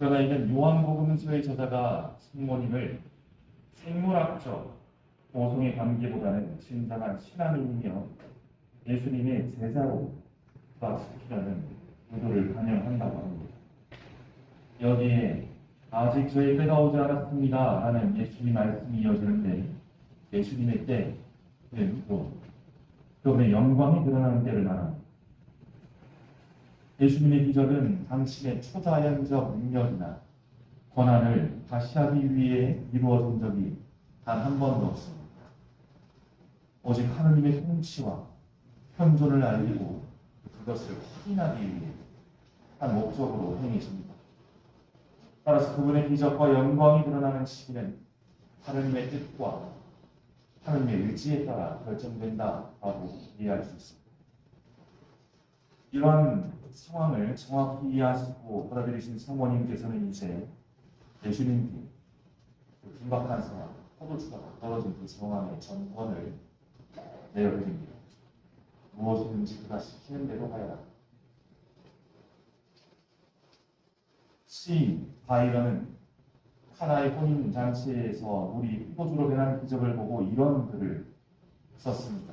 그러나 이는 요한복음서의 저자가 성모님을 생물학적 모성의 관계보다는 진정한 신앙인이며 예수님의 제자로 부각시키려는 의도를 반영한다고 합니다. 여기에 아직 저희 때가 오지 않았습니다 라는 예수님 말씀이 이어지는데, 예수님의 때는 또 그분의 영광이 드러나는 때를 말합니다. 예수님의 기적은 당신의 초자연적 능력이나 권한을 다시 하기 위해 이루어진 적이 단 한 번도 없습니다. 오직 하느님의 통치와 현존을 알리고 그것을 확인하기 위해 한 목적으로 행해집니다. 따라서 그분의 기적과 영광이 드러나는 시기는 하느님의 뜻과 하느님의 의지에 따라 결정된다라고 이해할 수 있습니다. 이러한 상황을 정확히 이해하시고 받아들이신 성모님께서는 이제 예수님께 그 긴박한 상황, 포도주가 떨어진 그 상황의 전권을 내어드립니다. 무엇이든지 그가 시키는 대로 하여라. 시인 바이런은 카나의 혼인잔치에서 물이 포도주로 변한 기적을 보고 이런 글을 썼습니다.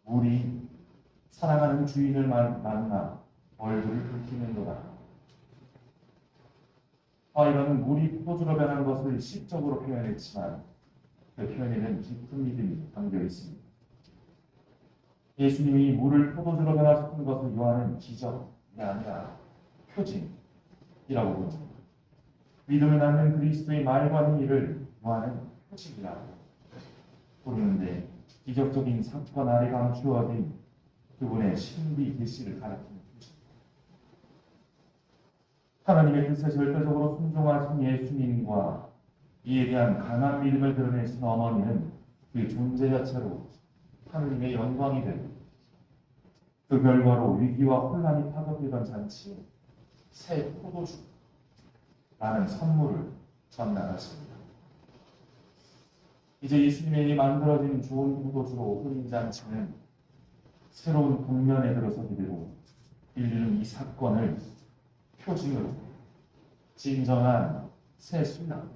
물이 사랑하는 주인을 만나 얼굴을 붉히는도다. 바이런은 물이 포도주로 변한 것을 시적으로 표현했지만 그 표현에는 깊은 믿음이 담겨 있습니다. 예수님이 물을 포도주로 변화시킨 것을 요한은 기적이 아니라 표징이라고 부릅니다. 믿음을 낳는 그리스도의 말과 행위를 요한은 표징이라고 부르는데, 기적적인 사건 아래 감추어진 그분의 신비 계시를 가리키는 표징입니다. 하나님의 뜻에 절대적으로 순종하신 예수님과 이에 대한 강한 믿음을 드러내신 어머니는 그 존재 자체로 하느님의 영광이 되고, 그 결과로 위기와 혼란이 파급되던 잔치에 새 포도주라는 선물을 전달하십니다. 이제 예수님이 만들어진 좋은 포도주로 혼인잔치는 새로운 국면에 들어서게 되고, 인류는 이 사건을 표징으로 진정한 새 신앙,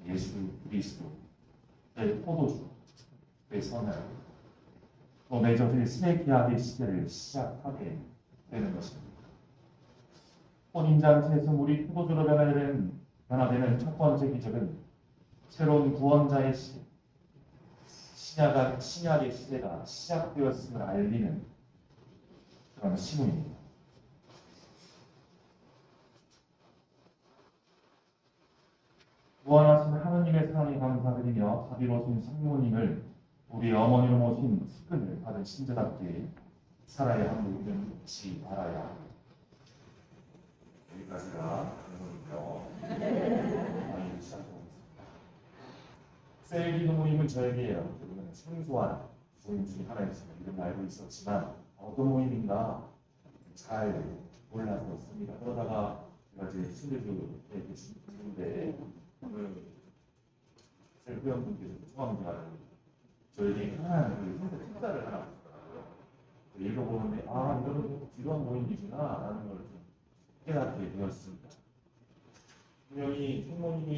예수 그리스도의 포도주의 선을 또 맺어질 새 계약의 시대를 시작하게 되는 것입니다. 혼인잔치에서 물이 포도주로 변화되는 첫 번째 기적은 새로운 구원자의 시대, 신약의 시대가 시작되었음을 알리는 그런 신호입니다. 무한하신 하느님의 사랑에 감사드리며 자비로우신 성모님을 우리 어머니로 모신 특근을 받은 신자답게 살아야 함을 잊지 말아야 합니다. 여기까지가 강의를 시작하겠습니다. 셀기도 모임은 저에게 생소한 모임 중에 하나였습니다. 이름 알고 있었지만 어떤 모임인가 잘 몰랐었습니다. 그러다가 제가 제 신대주에 계신데 셀프연분께서 소방관을 저에게 하나의 흰색 책자를 하나 읽어보는데, 이런 모임이구나 라는 걸 좀 깨닫게 되었습니다. 분명히 성모님이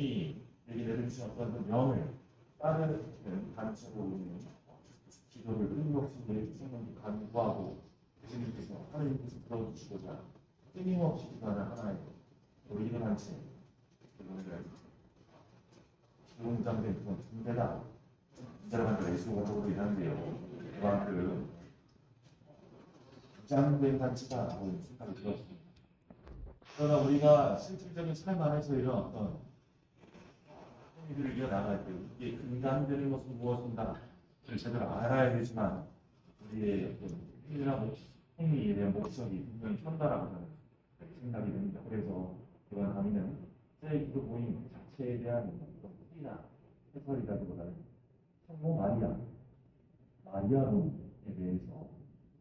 얘기 내려주신 어떤 명을 따르는 단체로 있는 기도를 끊임없이 내주시는 간구하고, 예수님께서 하나님께서 들어주시고자 끊임없이 기도하는 하나의 우리 기도 단체, 기동장된 그런 군대다. 사람한테 예수가 떠오르긴 한데요. 그만큼 부장된 단체다 라고 생각이 들었습니다. 그러나 우리가 실질적인 삶 안에서 이런 어떤 행위들을 이어나갈 때 이게 근간되는 것은 무엇인가를 제대로 알아야 되지만, 우리의 어떤 행위에 대한 목적이 분명히 현다라고 저는 생각이 듭니다. 그래서 이번 강의는 제 기도 모임 자체에 대한 풀이나 해설이라기보다는 성모 마리아론에 대해서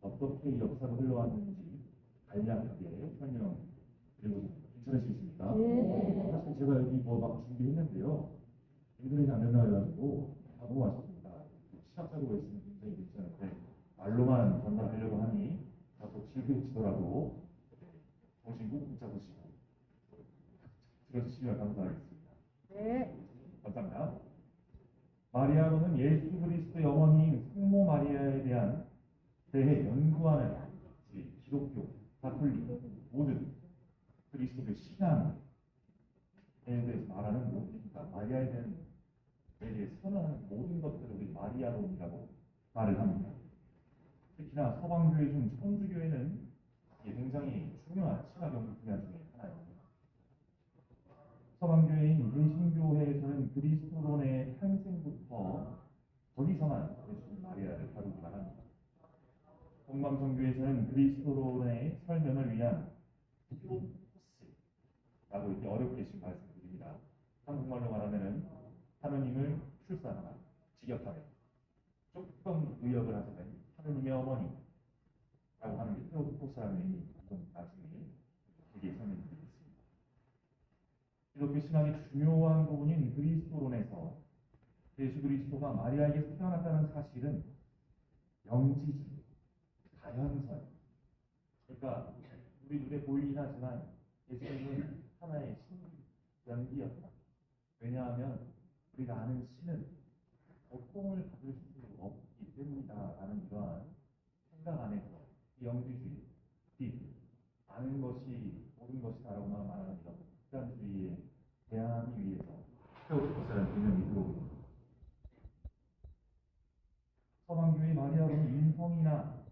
어떻게 이 역사가 흘러왔는지 간략하게 설명드리고 괜찮으시겠습니까? 사실 제가 여기 막 준비했는데요. 인터넷이 안 된다고 해가지고 다 너무 아쉽습니다. 시각자료가 있으면 굉장히 괜찮은데 말로만 전달하려고 하니 다소 질그치더라도 정신 꾹 붙잡으시고 들어주시면 감사하겠습니다. 네. 감사합니다. 마리아로는 예수 그리스도의 어머니인 성모 마리아에 대해 연구하는 기독교, 가톨릭 모든 그리스도의 신앙에 대해서 말하는 그러니까 마리아에 대해 선언하는 모든 것들을 우리 마리아론이라고 말을 합니다. 특히나 서방교회 중 천주교회는 이게 굉장히 중요한 신학 연구 분야 중에 하나입니다. 서방교회인 개신교회에서는 그리스도론의 탄생부터 거기서만 예수 마리아를 다루기만 합니다. 동방정교에서는 그리스도론의 설명을 위한 테오코스라고 이렇게 어렵게 지금 말씀드립니다. 한국말로 말하면은 하느님을 출산하다, 직역하면 조금 의역을 하자면 하느님의 어머니라고 하는 게 테오코스라는 의미, 이런 말씀이 길게 설명드리겠습니다. 기독교 신앙의 중요한 부분인 그리스도론에서 예수 그리스도가 마리아에게서 태어났다는 사실은 영지주의, 자연설. 그러니까 우리 눈에 보이긴 하지만 예수님은 하나의 신, 연기였다. 왜냐하면 우리가 아는 신은 고통을 받을 수 없기 때문이다라는 이러한 생각 안에서 이 영지주의, 이 아는 것이 모든 것이다라고만 말하는 이런 극단주의에 대항하기 위해서 테오도코스라는 개념이 들어옵니다. 서방교회 마리아로는 인성이나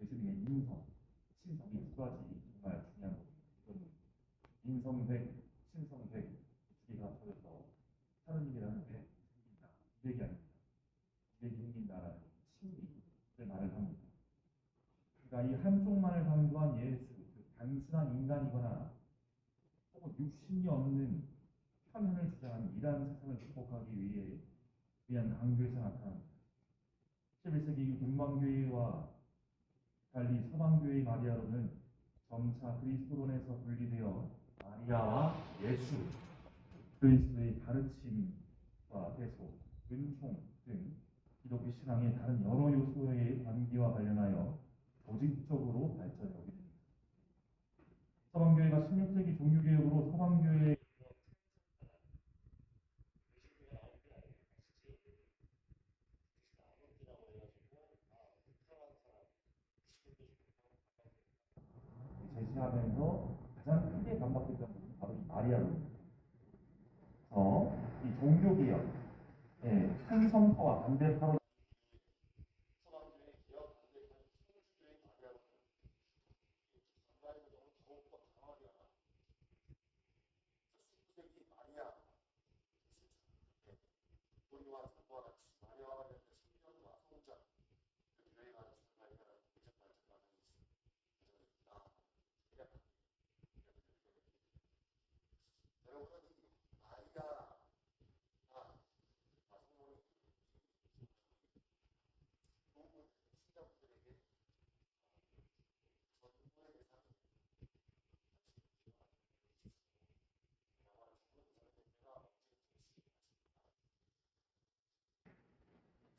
예수님의 인성, 신성이 두 가지 정말 중요한 겁니다. 인성백, 신성백 두 개가 합쳐져서 하느님이라는 게 생긴다. 기백이 아닙니다. 기백이 생긴다라는 심리를 말을 합니다. 그러니까 이 한쪽만을 강조한 예수, 단순한 인간이거나 혹은 육신이 없는 편현을 주장하는 이러한 세상을 극복하기 위한 강조에서 나타납니다. 11세기 동방교회와 달리 서방교회의 마리아로는 점차 그리스도론에서 분리되어 마리아와 예수, 그리스도의 가르침과 해소, 은총 등 기독교 신앙의 다른 여러 요소의 관계와 관련하여 조직적으로 발전해 오게 됩니다. 서방교회가 16세기 종교개혁으로 서방교회의 제시하면서 가장 크게 반박했던 것은 바로 이 마리아입니다. 이 종교개혁의 찬성파와 반대파로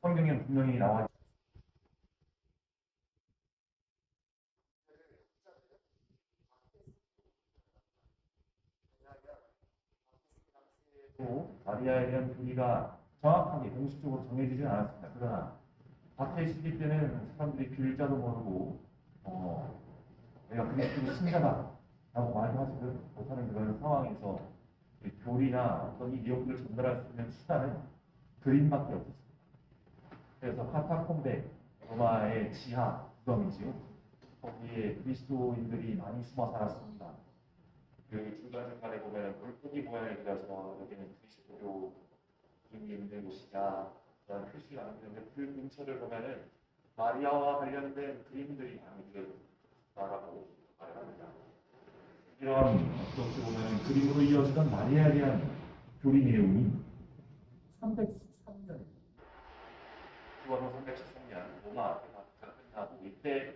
성경에 분명히 나와 있습니다. 또 마리아에 대한 분위기가 정확하게 공식적으로 정해지진 않았습니다. 그러나 박해 시기 때는 사람들이 글자도 모르고 내가 그리스도의 신자다라고 말도 하지 못하는 그런 상황에서 교리나 어떤 이 내용들을 전달할 수 있는 수단은 그림밖에 없었습니다. 그래서 카타콤베, 로마의 지하 구덩이지요. 거기에 그리스도인들이 많이 숨어 살았습니다. 그 중간중간에 보면 물고기 모양을 그려서 여기는 그리스도교 이미 있는 곳이다 라는 표시가 남겼는데 그 근처를 보면은 마리아와 관련된 그림들이 많이 그려졌다라고 말을 합니다. 이런 어떻게 보면 그림으로 이어지던 마리아에 대한 교리 내용이 313년 기원후 313년 로마 대파가 끝나고 이때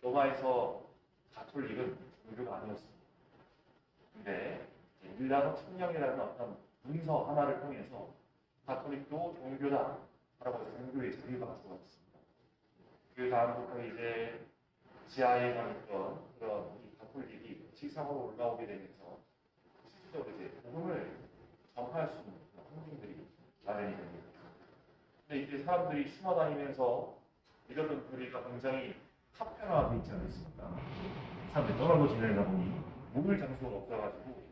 로마에서 가톨릭은 종교가 아니었습니다. 근데 밀라노 칙령이라는 어떤 문서 하나를 통해서 가톨릭도 종교다라고 해서 종교의 자유가 가져왔습니다. 그 다음부터 이제 지하에만 있던 그런 이 가톨릭이 지상으로 올라오게 되면서 직접 이제 복음을 전파할 수 있는 환경들이 마련이 됩니다. 근데 이때 사람들이 숨어 다니면서 이러던 교리가 굉장히 파편화되어 있지 않습니까? 사람들이 떨어져 지내다 보니 묵을 장소가 없어가지고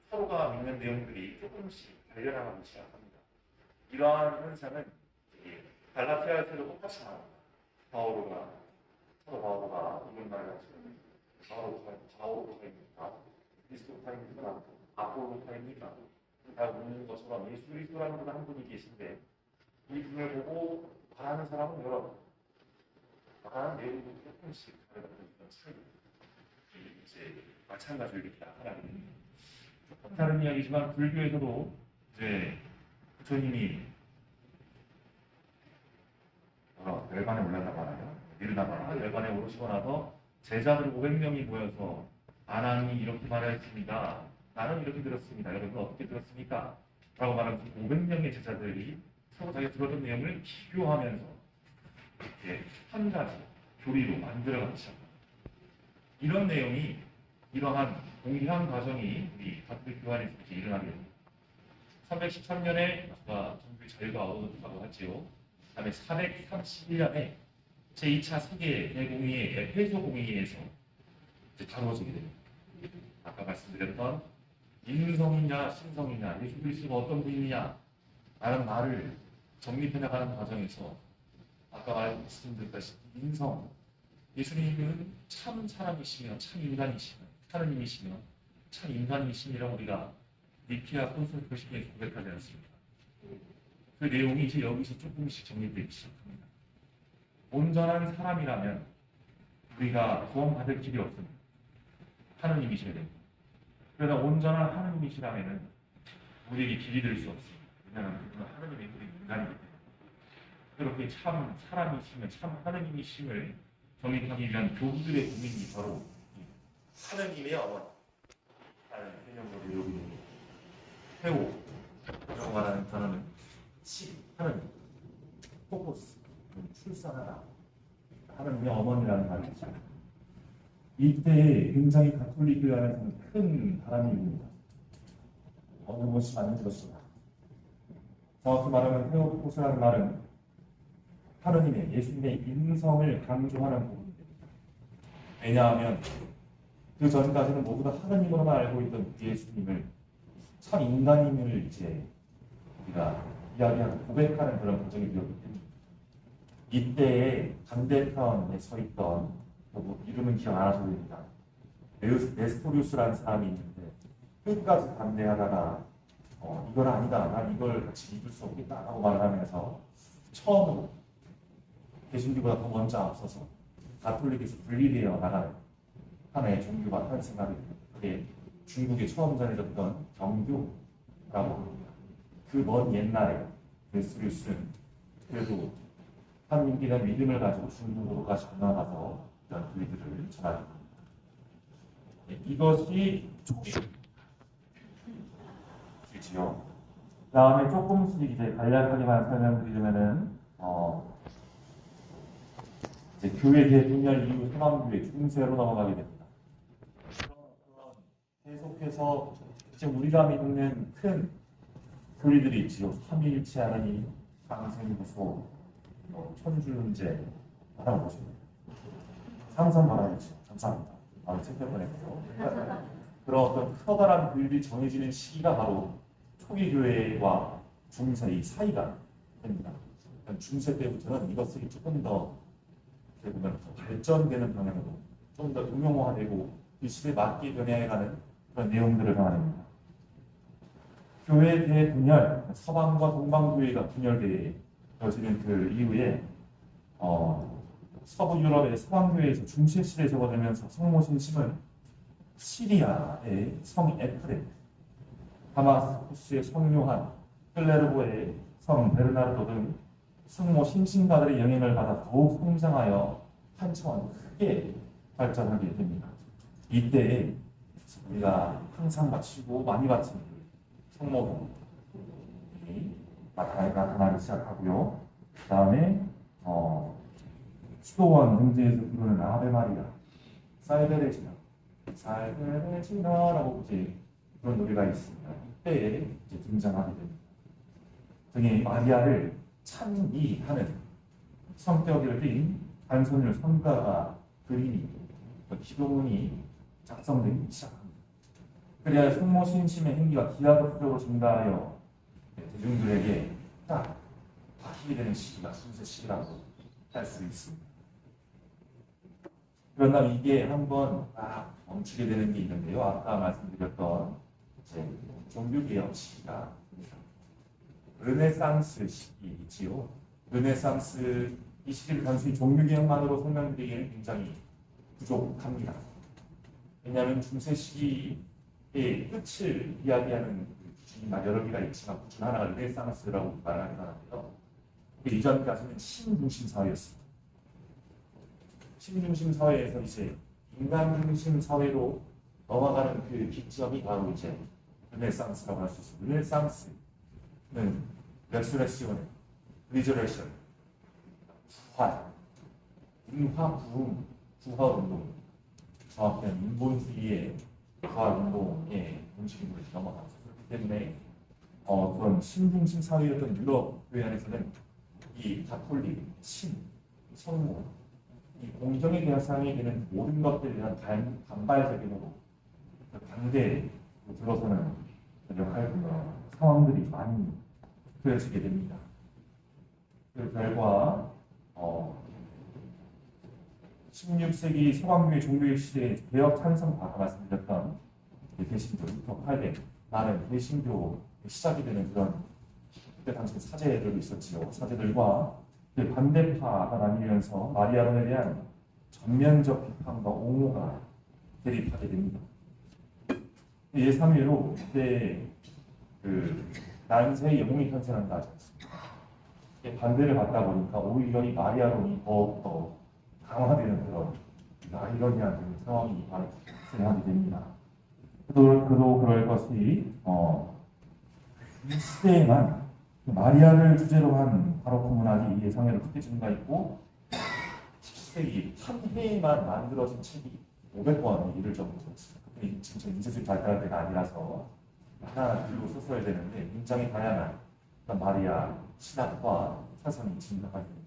서로가 믿는 내용들이 조금씩 달려나가기 시작합니다. 이러한 현상은 갈라티아에서도 똑같이 나옵니다. 바오로가 이런 말을 하시는 바오로파입니까? 그리스도파입니까? 아폴로파입니까? 다 묻는 것처럼 예수 그리스도라는 분 한 분이 계신데 이 분을 보고 말하는 사람은 여러 분, 말하는 내용도 조금씩 다른 차이 이제 마찬가지로 이렇게 나타나게 됩니다. 조금 다른 이야기지만 불교에서도 이제 부처님이 열반에 올랐다고 하나요? 내려다가 열반에 오르시고 나서 제자들 500명이 모여서 아난이 이렇게 말했습니다. 나는 이렇게 들었습니다. 여러분 어떻게 들었습니까? 라고 말하면서 500명의 제자들이 서로 자기가 들었던 내용을 비교하면서 이렇게 한 가지 교리로 만들어가기 시작합니다. 이런 내용이 이러한 공유한 과정이 우리 가톨릭 교회 안에서 일어나게 됩니다. 313년에 아까 종교의 자유가 얻어졌다고 하지요. 그다음에 431년에 제2차 세계 대공의회 에페소 공의회에서 다루어지게 됩니다. 아까 말씀드렸던 인성이냐 신성이냐 예수 그리스도가 어떤 분이냐 라는 말을 정립해 나가는 과정에서 아까 말씀드렸다시피 인성 예수님은 참 사람이시며 참 인간이시며 하느님이시며 참 인간이시니라고 우리가 니케아 콘솔토시에서 고백하지 않습니까? 그 내용이 이제 여기서 조금씩 정리되기 시작합니다. 온전한 사람이라면 우리가 구원받을 길이 없습니다. 하느님이셔야 됩니다. 그러나 온전한 하느님이시라면 우리에게 길이 될 수 없습니다. 왜냐하면 그분은 하느님의 우리 인간이기 때문에. 그렇게 참 사람이시며 참 하느님이심을 정립하기 위한 교부들의 고민이 바로 하느님의 어머니 라는 개념으로 여기 태오라고 말하는 단어는 하느님, 포코스, 출산하다 하느님의 어머니라는 말이죠. 이때 굉장히 가톨릭 교회 안에서는 큰 바람이 일니다. 어느 것이 맞는 것이냐. 정확히 말하면 테오토코스라는 말은 하느님의 예수님의 인성을 강조하는 부분입니다. 왜냐하면 그 전까지는 모두 다 하느님으로만 알고 있던 예수님을 참 인간임을 이제 우리가 이야기하고 고백하는 그런 과정이 되었기 때문에 이때에 반대편에 서 있던 이름은 기억 안 하셔도 됩니다. 네스토리우스라는 사람이 있는데 끝까지 반대하다가 이건 아니다. 난 이걸 같이 믿을 수 없겠다 라고 말을 하면서 처음으로 개신교보다 더 먼저 앞서서 가톨릭에서 분리되어 나가는 하나의 종교가 탄생하게 됩니다. 그게 중국에 처음 전해졌던 정교라고 합니다. 그 먼 옛날에 네스토리우스는 그래도 한민기는 믿음을 가지고 중국으로까지 건너가서 이런 교리들을 전하게 됩니다. 이것이 초기이지요. 다음에 조금씩 이제 간략하게만 설명드리면은 이제 교회 대분열 이후 소망교회 중세로 넘어가게 됩니다. 계속해서 이제 우리가 믿는 큰 교리들이 있지요. 삼위일체 하나님, 강생무소, 천주문제 알아보십니다. 상상 말아야죠. 감사합니다. 바로 챙겨 보냈고요. 그런 어떤 커다란 교리들이 정해지는 시기가 바로 초기 교회와 중세 이 사이가 됩니다. 중세 때부터는 이것이 조금 더 보면 발전되는 방향으로 좀 더 응용화되고 이 시대에 맞게 변해가는 그런 내용들을 담아냅니다. 교회 대분열, 서방과 동방교회가 분열되어지는 그 이후에 서부 유럽의 서방교회에서 중세 시대에 접어들면서 성모 신심은 시리아의 성 에프레트, 다마스쿠스의 성 요한, 클레르보의 성 베르나르도 등 성모 신심가들의 영향을 받아 더욱 성장하여 한 차원 크게 발전하게 됩니다. 이때에 우리가 항상 바치고 많이 바치는 성모들이 나타나기 시작하고요. 그 다음에 수도원 등지에서 부르는 아베 마리아, 살베레지나라고 이제 그런 노래가 있습니다. 이때에 이제 등장하게 됩니다. 등에 마리아를 찬미하는 성격을 띤 단선율 성가가 그림이 기도문이 작성되기 시작합니다. 그래야 성모 신심의 행위가 기하급수적으로 증가하여 대중들에게 딱 박히게 되는 시기가 순세 시기라고 할 수 있습니다. 그러나 이게 한번 딱 멈추게 되는 게 있는데요. 아까 말씀드렸던 종교개혁 시기가 르네상스 시기이지요. 르네상스 이 시기를 단순히 종교개혁만으로 설명드리기에는 굉장히 부족합니다. 왜냐하면 중세 시기의 끝을 이야기하는 기준이 여러 개가 있지만 그 중 하나가 르네상스라고 말하긴 하는데요. 이전까지는 신중심 사회였습니다. 신중심 사회에서 이제 인간 중심 사회로 넘어가는 그 기점이 바로 이제 르네상스라고 할 수 있습니다. 르네상스는 레스레시온, 리저레이션, 부활, 인화부흥, 부활운동, 정확히는 인본주의의 부활운동의 움직임으로 넘어갔죠. 그렇기 때문에 그런 신중심 사회였던 유럽 교회 안에서는 이 가톨릭, 신, 성모, 이 공정의 대상이 되는 모든 것들에 대한 반발적으로 반대로 들어서는 상황들이 많이 그려지게 됩니다. 그 결과 16세기 서방교회 종교의 시대에 개혁 찬성파가 말씀드렸던 개신교부터 800 많은 개신교 시작이 되는 그런 그때 당시 사제들도 있었지요. 사제들과 반대파가 나뉘면서 마리아론에 대한 전면적 비판과 옹호가 대립하게 됩니다. 예3일로 그때 난세의 영웅이 탄생한다 하지 않습니까? 반대를 받다 보니까 오히려 이 마리아론이 더욱더 강화되는 그런 아이러니한 상황이 발생하게 됩니다. 그도 그럴 것이 이 시대에만 마리아를 주제로 한 바로크 문학이 예상외로 크게 증가했고 17세기 한 해에만 만들어진 책이 500권에 이를 정도로 있습니다. 진짜 인쇄술이 발달할 때가 아니라서 하나 들고 썼어야 되는데 굉장히 다양한 마리아 신학과 사상이 진행하게 됩니다.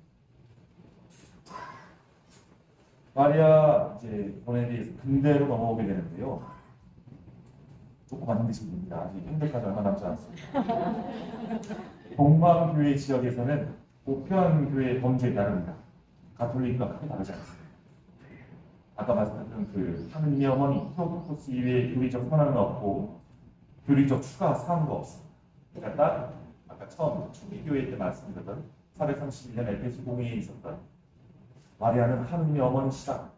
마리아 본에 대해서 근대로 넘어오게 되는데요. 조금만 힘드신 분입니다. 아직 현대까지 얼마 남지 않습니다. 동방교회 지역에서는 보편교회 범죄에 따릅니다. 가톨릭과 크게 다르지 않습니다. 아까 말씀드렸던 하느님의 어머니 테오토코스 이외에 교리적 선언은 없고 교리적 추가 사항도 없습니다. 그러니까 딱 아까 처음 초기교회 때 말씀드렸던 431년 에페소 공회에 있었던 마리아는 하느님의 어머니시다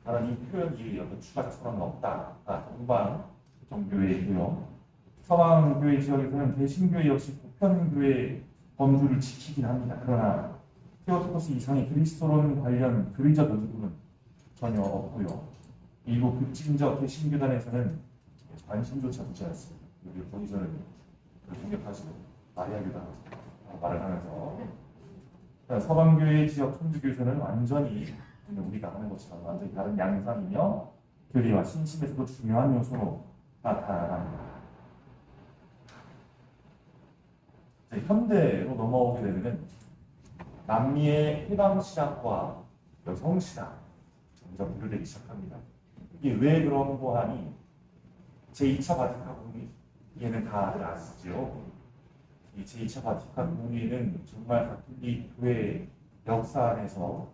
라는 이 표현 이외에 어떤 추가적 선언은 없다. 동방 종교회이고요. 서방교회 지역에서는 대신교회 역시 보편교회 범주를 지키긴 합니다. 그러나 테오토코스 이상의 그리스도론 관련 교리적 연구는 전혀 없고요. 일부 급진적 개신교단에서는 관심조차 두지 않습니다. 여기 거기서는 공격하시고 마리아교다 말을 하면서 서방교회 지역 천주교에서는 완전히 우리가 하는 것처럼 완전히 다른 양상이며 교리와 신심에서도 중요한 요소로 나타납니다. 현대로 넘어오게 되면 남미의 해방신학과 여성신학 점점 분류되기 시작합니다. 이게 왜 그런고 하니 제2차 바티칸 공의회는 다들 아시죠? 이 제2차 바티칸 공의회는 정말 가톨릭 교회 역사 안에서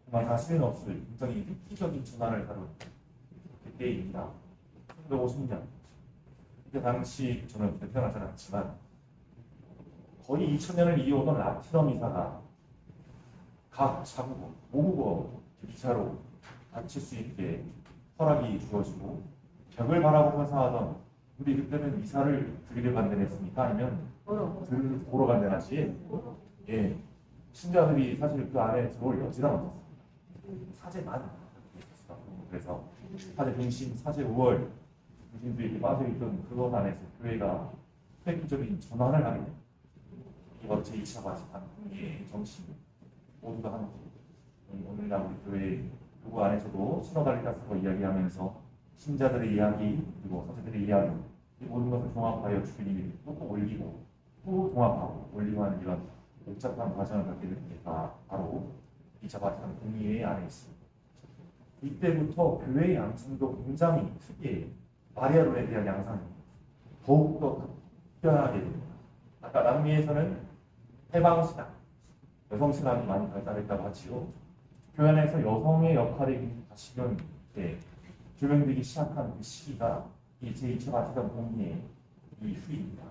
정말 다시는 없을 굉장히 획기적인 전환을 다룬 그때입니다. 1950년. 그때 당시 저는 그때 태어나지 않았지만 거의 2000년을 이어오던 라틴어 미사가 각 자국어, 모국어 미사로 바칠 수 있게 허락이 주어지고 벽을 바라보면서 하던 우리 그때는 미사를 드리러 간 데는 했습니까? 아니면 보러 간 데는 하지? 예. 신자들이 사실 그 안에 들어올 여지가 없었습니다. 사제만 있었어요. 그래서 사제 중심, 사제 우월 중심들이 빠져있던 그것 안에서 교회가 획기적인 전환을 하게 됩니다. 이번 제2차 바티칸 공의회의 정신 모두가 함께 오늘날 우리 교회 누구 안에서도 시노달리다스로 이야기하면서 신자들의 이야기 그리고 서자들의 이야기 이 모든 것을 종합하여 주님이 또 올리고 또 종합하고 올리고 하는 이런 복잡한 과정을 갖게 되는 게 바로 2차 바티칸 공의회 안에 있습니다. 이때부터 교회의 양상도 굉장히 크게 마리아론에 대한 양상이 더욱더 급변하게 됩니다. 아까 남미에서는 해방신앙, 여성신앙이 많이 발달했다고 하지요. 교회 안에서 여성의 역할이 다시금 조명되기 시작한 그 시기가 이 제2차 바티칸 공의회 이후입니다.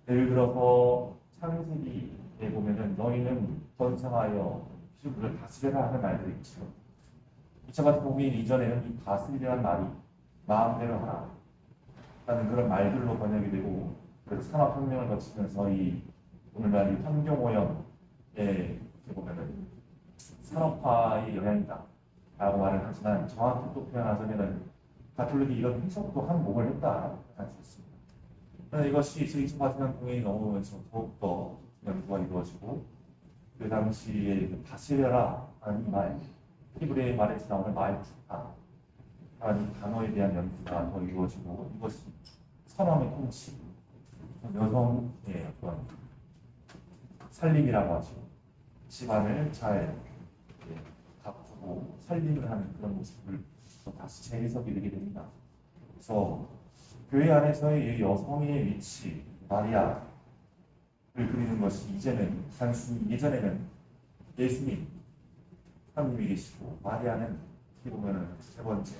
예를 들어서 창세기에 보면은 너희는 번성하여 피부를 다스려라 하는 말들이 있죠. 2차 바티칸 공의회 이전에는 이 다스리라는 말이 마음대로 하라 라는 그런 말들로 번역이 되고, 그래서 산업혁명을 거치면서 이 오늘날 이 환경오염에 보면은 산업화의 영향이다 라고 말을 하지만, 정확히 또 표현하자면은 가톨릭이 이런 해석도 한 목을 했다라고 할 수 있습니다. 그런데 이것이 제2차 바티칸 공의회에 넘어오면서 더욱더 연구가 이루어지고, 그 당시에 다스려라 하는 이 말, 히브리의 말에서 나오는 마이쿠타 라는 단어에 대한 연구가 더 이루어지고, 이것이 선왕의 통치, 여성의 어떤 살림이라고 하죠. 집안을 잘 가꾸고 살림을 하는 그런 모습을 다시 재해석이 되게 됩니다. 그래서 교회 안에서의 이 여성의 위치, 마리아를 그리는 것이 이제는 단순히, 예전에는 예수님, 하나님이 계시고 마리아는 어떻게 보면은 세 번째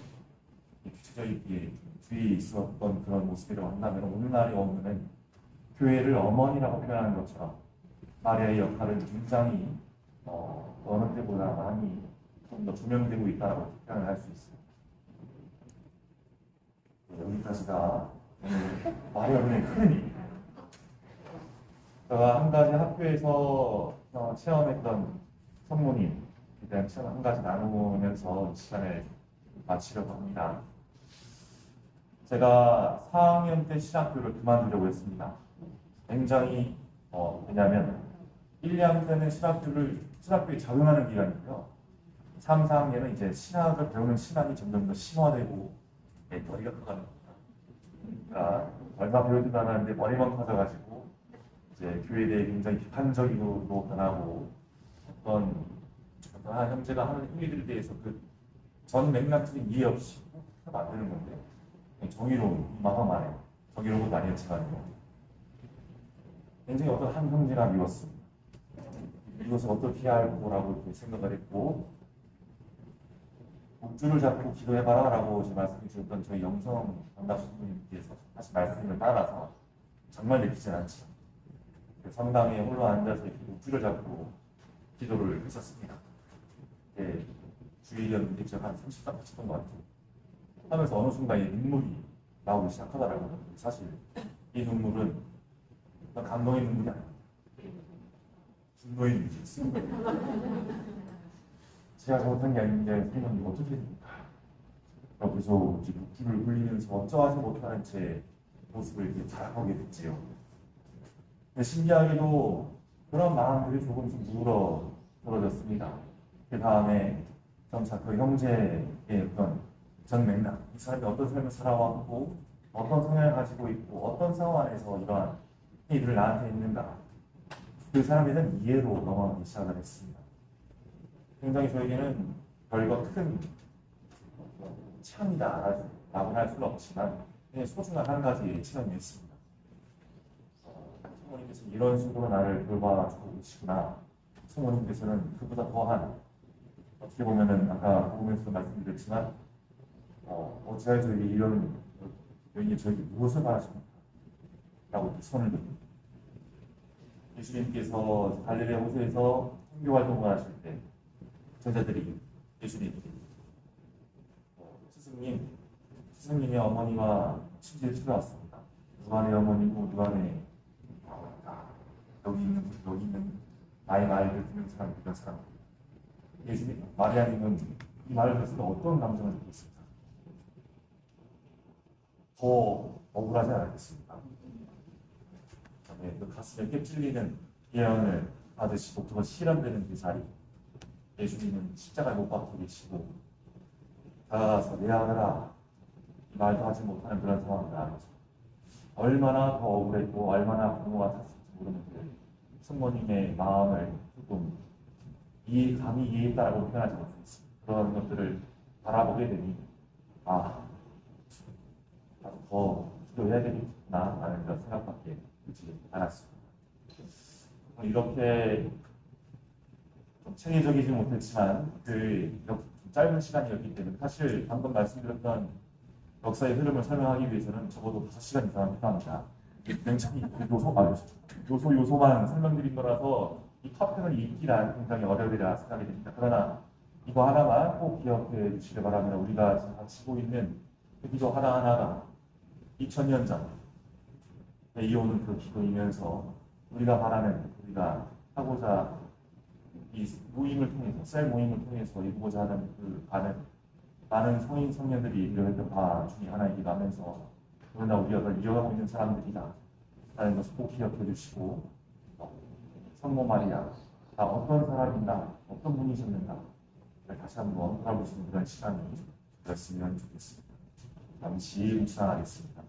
주저있기에 뒤에 있었던 그런 모습이라고 한다면, 오늘날의 어머니는 교회를 어머니라고 표현하는 것처럼 마리아의 역할은 굉장히 어느 때보다 많이 좀 더 조명되고 있다고 표현을 할 수 있습니다. 여기까지가 마리아론의 흐름입니다. 제가 한 가지 학교에서 체험했던 성모님에 대한 체험 한 가지 나누면서 시간을 마치려고 합니다. 제가 4학년 때 신학교를 그만두려고 했습니다. 굉장히 왜냐하면 1, 2학년 때는 신학교에 적응하는 기간이고요. 3, 4학년은 이제 신학을 배우는 신학이 점점 더 심화되고 머리가 커가는 겁니다. 그러니까 얼마 배우지도 않았는데 머리만 커져가지고 이제 교회에 대해 굉장히 비판적으로 변하고, 어떤 한 형제가 하는 행위들에 대해서 그 전 맥락적인 이해 없이 만드는 건데, 정의로운 마음 안에 정의로운 것도 아니었지만요, 굉장히 어떤 한 형제가 미웠습니다. 이것을 어떻게 할 거라고 이렇게 생각을 했고, 목줄을 잡고 기도해봐라 라고 말씀해 주셨던 저희 영성 담당 선생님께서 다시 말씀을 따라서 정말 내키진 않죠. 성당에 홀로 앉아서 이렇게 목줄을 잡고 기도를 했었습니다. 주일이었는데 제가 한 30분 했던 것 같아요. 하면서 어느 순간 눈물이 나오기 시작하더라고요. 사실 이 눈물은 감동의 눈물이 아닙니다. 분노의 눈물이었어요. 제가 잘못한 게 아닌데 선생님 이거 어떻게 됩니까? 그래서 목줄을 흘리면서 어쩌하지 못하는 제 모습을 이렇게 자랑하게 됐지요. 근데 신기하게도 그런 마음들이 조금씩 누그러졌습니다. 그 다음에 점차 그 형제의 어떤 전 맥락, 이 사람이 어떤 삶을 살아왔고 어떤 성향을 가지고 있고 어떤 상황 안에서 이러한 일을 나한테 있는가, 그 사람에 대한 이해로 넘어가기 시작을 했습니다. 굉장히 저에게는 별거 큰 체험이다라고는 할 수는 없지만 소중한 한 가지 체험이었습니다. 성모님께서 이런 식으로 나를 돌봐주고 계시구나. 성모님께서는 그보다 더한, 어떻게 보면은 아까 보면서도 말씀드렸지만 어찌하여 저에게 이런 여인이 저에게 무엇을 바라십니까? 라고 이렇게 손을 듭니다. 예수님께서 갈릴레아 호수에서 선교 활동을 하실 때 제자들이 예수님께 스승님의 어머니와 친지를 찾아왔습니다. 누가네 어머니고 누가네 여기 있는 나의 말을 듣는 사람, 듣는 사람. 예수님, 마리아님은 이 말을 들었을 때 어떤 감정을 느꼈습니까? 더 억울하지 않았겠습니까? 그 가슴에 꽤 찔리는 예언을 받으시고 그거 실현되는 그 자리, 예수님은 십자가에 못 박혀 계시고 다가가서 내 아들아 말도 하지 못하는 그런 상황을 알아서 얼마나 더 억울했고 얼마나 부모가 탔을지 모르는 그 성모님의 마음을 조금 감히 이해했다라고 표현하지 못했습니다. 그런 것들을 바라보게 되니 나도 더 기도해야 되겠구나라는 그런 생각밖에 들지 않았습니다. 이렇게 좀 체계적이지 못했지만 좀 짧은 시간이었기 때문에 사실 방금 말씀드렸던 역사의 흐름을 설명하기 위해서는 적어도 5시간 이상은 필요합니다. 굉장히 요소만 설명드린 거라서 이 파편을 읽기란 굉장히 어려우리라 생각이 됩니다. 그러나 이거 하나만 꼭 기억해 주시기 바랍니다. 우리가 지금 바치고 있는 그 기도 하나하나가 2000년 전 이어오는 그 기도이면서 우리가 하고자 이 모임을 통해서 셀 모임을 통해서 이루고자 하는 그 많은 성인 성년들이 이루어졌던 바 중에 하나이기도 하면서 그러나 우리가 그걸 이어가고 있는 사람들이다 라는 것을 꼭 기억해 주시고 성모 마리아 나 어떤 사람인가 어떤 분이셨는가 다시 한번 돌아보시는 그런 시간이 되었으면 좋겠습니다. 잠시 묵상하겠습니다.